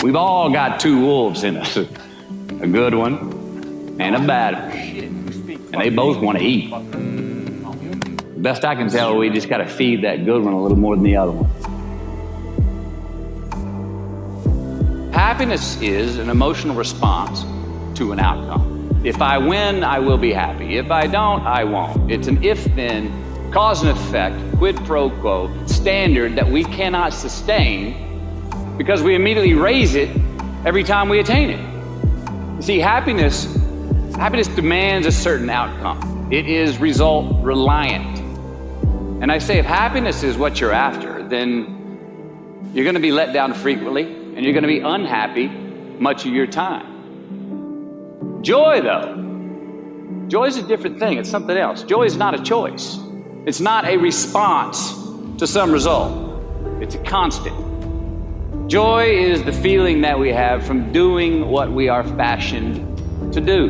We've all got two wolves in us, a good one and a bad one, and they both want to eat. Best I can tell, we just got to feed that good one a little more than the other one. Happiness is an emotional response to an outcome. If I win, I will be happy. If I don't, I won't. It's an if-then, cause and effect, quid pro quo standard that we cannot sustain because we immediately raise it every time we attain it. You see, happiness demands a certain outcome. It is result reliant. And I say, if happiness is what you're after, then you're going to be let down frequently, and you're going to be unhappy much of your time. Joy, though, joy is a different thing. It's something else. Joy is not a choice. It's not a response to some result. It's a constant. Joy is the feeling that we have from doing what we are fashioned to do,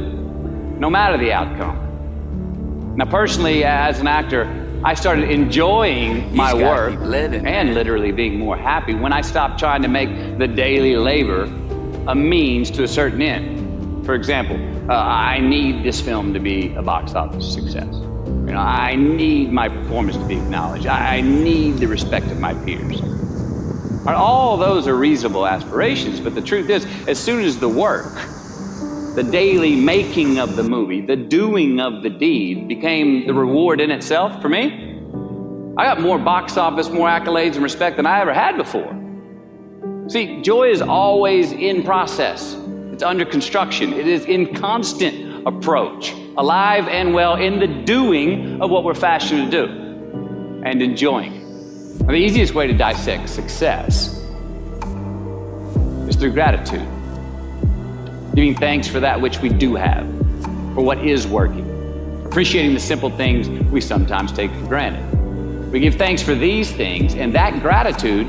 no matter the outcome. Now, personally, as an actor, I started enjoying my work and literally being more happy when I stopped trying to make the daily labor a means to a certain end. For example, I need this film to be a box office success. You know, I need my performance to be acknowledged. I need the respect of my peers. All those are reasonable aspirations, but the truth is, as soon as the work, the daily making of the movie, the doing of the deed became the reward in itself for me, I got more box office, more accolades and respect than I ever had before. See, joy is always in process. It's under construction. It is in constant approach, alive and well in the doing of what we're fashioned to do and enjoying it. Now, the easiest way to dissect success is through gratitude. Giving thanks for that which we do have, for what is working. Appreciating the simple things we sometimes take for granted. We give thanks for these things, and that gratitude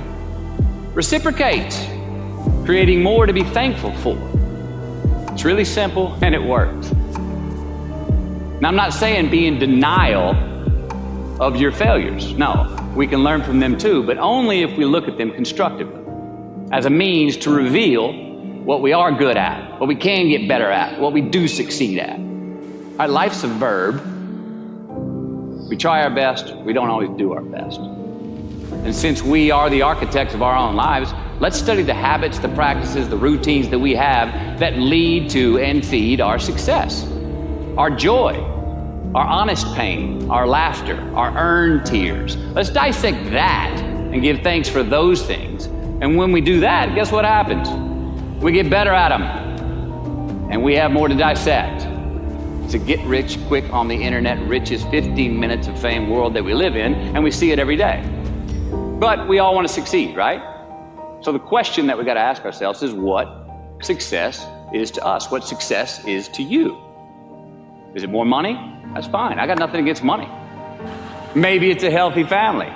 reciprocates, creating more to be thankful for. It's really simple, and it works. Now, I'm not saying be in denial of your failures. No, we can learn from them too, but only if we look at them constructively, as a means to reveal what we are good at, what we can get better at, what we do succeed at. Our life's a verb. We try our best, we don't always do our best. And since we are the architects of our own lives, let's study the habits, the practices, the routines that we have that lead to and feed our success, our joy, our honest pain, our laughter, our earned tears. Let's dissect that and give thanks for those things. And when we do that, guess what happens? We get better at them, and we have more to dissect. It's a get rich quick on the internet, richest 15 minutes of fame world that we live in, and we see it every day. But we all want to succeed, right? So the question that we got to ask ourselves is what success is to us, what success is to you. Is it more money? That's fine. I got nothing against money. Maybe it's a healthy family.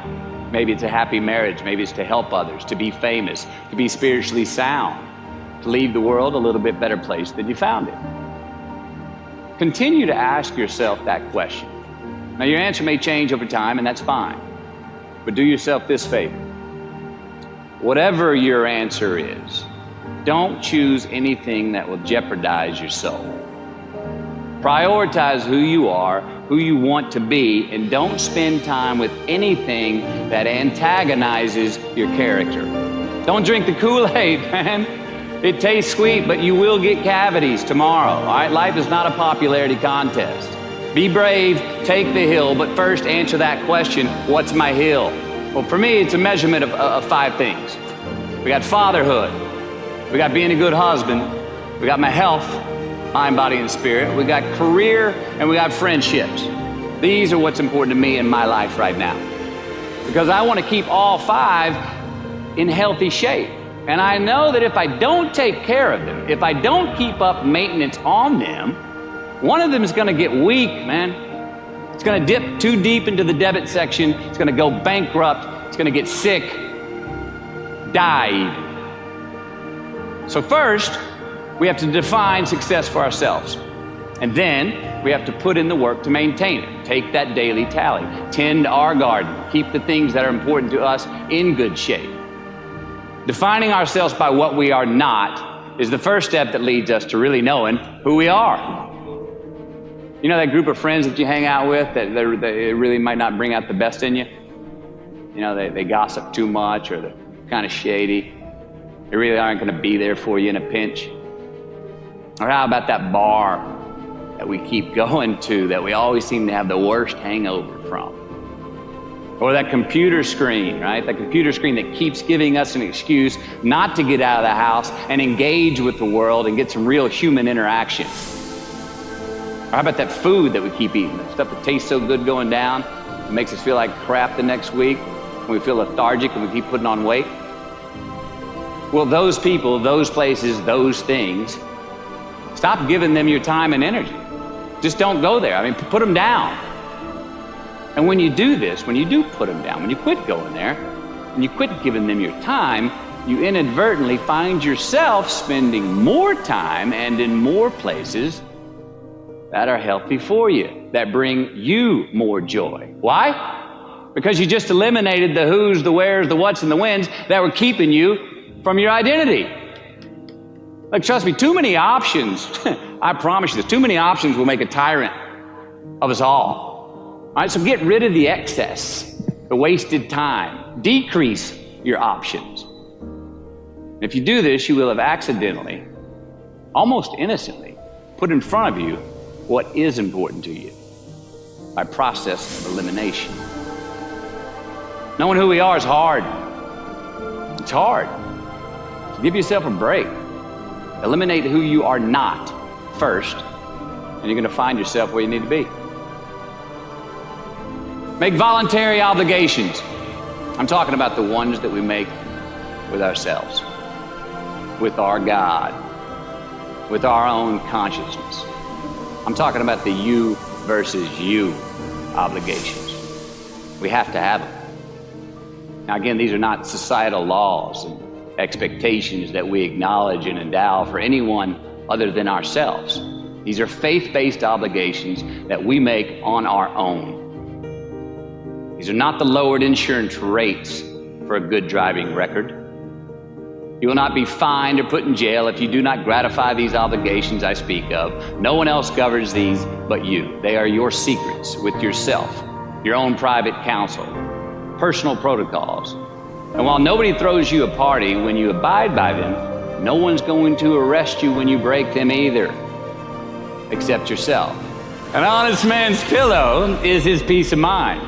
Maybe it's a happy marriage. Maybe it's to help others, to be famous, to be spiritually sound, to leave the world a little bit better place than you found it. Continue to ask yourself that question. Now, your answer may change over time, and that's fine. But do yourself this favor. Whatever your answer is, don't choose anything that will jeopardize your soul. Prioritize who you are, who you want to be, and don't spend time with anything that antagonizes your character. Don't drink the Kool-Aid, man. It tastes sweet, but you will get cavities tomorrow, all right? Life is not a popularity contest. Be brave, take the hill, but first answer that question, what's my hill? Well, for me, it's a measurement of 5 things. We got fatherhood. We got being a good husband. We got my health, mind, body, and spirit. We got career, and we got friendships. These are what's important to me in my life right now. Because I want to keep all 5 in healthy shape. And I know that if I don't take care of them, if I don't keep up maintenance on them, one of them is going to get weak, man. It's going to dip too deep into the debit section. It's going to go bankrupt. It's going to get sick, die even. So first, we have to define success for ourselves. And then We have to put in the work to maintain it. Take that daily tally. Tend our garden. Keep the things that are important to us in good shape. Defining ourselves by what we are not is the first step that leads us to really knowing who we are. You know that group of friends that you hang out with that they really might not bring out the best in you? You know, they gossip too much, or they're kind of shady. They really aren't going to be there for you in a pinch. Or how about that bar that we keep going to that we always seem to have the worst hangover from? Or that computer screen, right? That computer screen that keeps giving us an excuse not to get out of the house and engage with the world and get some real human interaction. Or how about that food that we keep eating, that stuff that tastes so good going down, it makes us feel like crap the next week, and we feel lethargic and we keep putting on weight? Well, those people, those places, those things, stop giving them your time and energy. Just don't go there. I mean, put them down. And when you do this, when you do put them down, when you quit going there, and you quit giving them your time, you inadvertently find yourself spending more time and in more places that are healthy for you, that bring you more joy. Why? Because you just eliminated the who's, the where's, the what's, and the when's that were keeping you from your identity. Like, trust me, too many options, I promise you this, too many options will make a tyrant of us all. All right, so get rid of the excess, the wasted time. Decrease your options. If you do this, you will have accidentally, almost innocently, put in front of you what is important to you by process of elimination. Knowing who we are is hard. It's hard. So give yourself a break. Eliminate who you are not first, and you're going to find yourself where you need to be. Make voluntary obligations. I'm talking about the ones that we make with ourselves, with our God, with our own consciousness. I'm talking about the you versus you obligations. We have to have them. Now again, these are not societal laws and expectations that we acknowledge and endow for anyone other than ourselves. These are faith-based obligations that we make on our own. These are not the lowered insurance rates for a good driving record. You will not be fined or put in jail if you do not gratify these obligations I speak of. No one else governs these but you. They are your secrets with yourself, your own private counsel, personal protocols. And while nobody throws you a party when you abide by them, no one's going to arrest you when you break them either, except yourself. An honest man's pillow is his peace of mind.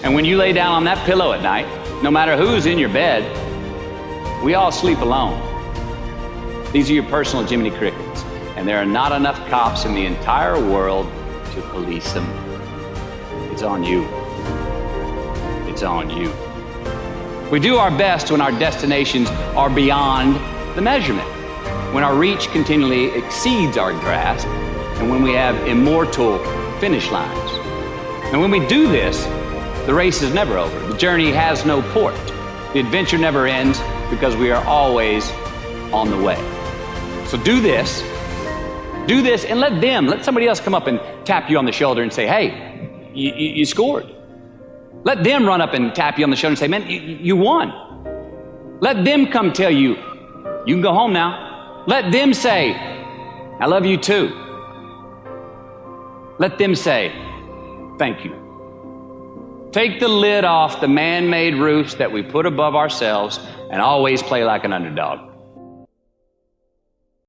And when you lay down on that pillow at night, no matter who's in your bed, we all sleep alone. These are your personal Jiminy Crickets, and there are not enough cops in the entire world to police them. It's on you. It's on you. We do our best when our destinations are beyond the measurement, when our reach continually exceeds our grasp, and when we have immortal finish lines. And when we do this, the race is never over. The journey has no port. The adventure never ends because we are always on the way. So do this, and let somebody else come up and tap you on the shoulder and say, hey, you scored. Let them run up and tap you on the shoulder and say, man, you won. Let them come tell you, you can go home now. Let them say, I love you too. Let them say, thank you. Take the lid off the man-made roofs that we put above ourselves and always play like an underdog.